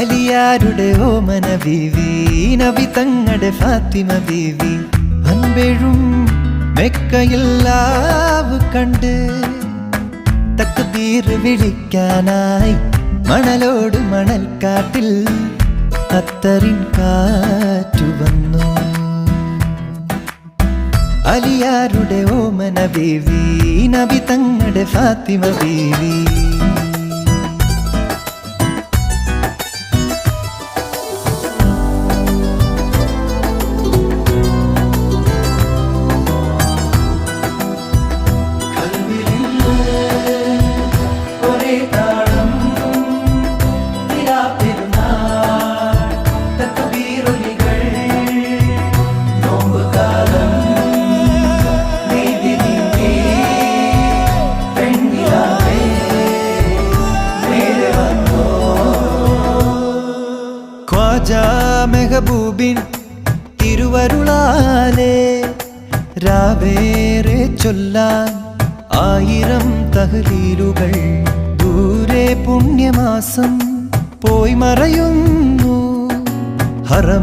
അലിയാരുടെ ഓമന ബീവി, നബി തങ്ങളുടെ ഫാത്തിമ ബീവി, അൻപെഴും മെക്കയില്ലാവ് കണ്ട് തക്ബീർ വിളിക്കാനായി മണലോട് മണൽക്കാട്ടിൽ അത്തറിൻ കാറ്റു വന്നു. അലിയാരുടെ ഓമന ബീവി, നബി തങ്ങളുടെ ഫാത്തിമ ബീവി. മെഹബൂബിൻ തിരുവരുളാലേ രാവേറെ ചൊല്ലാൻ 1000 തഹ്ലീലുകൾ. ദൂരെ പുണ്യമാസം പോയി മറയുന്നു ഹറമി.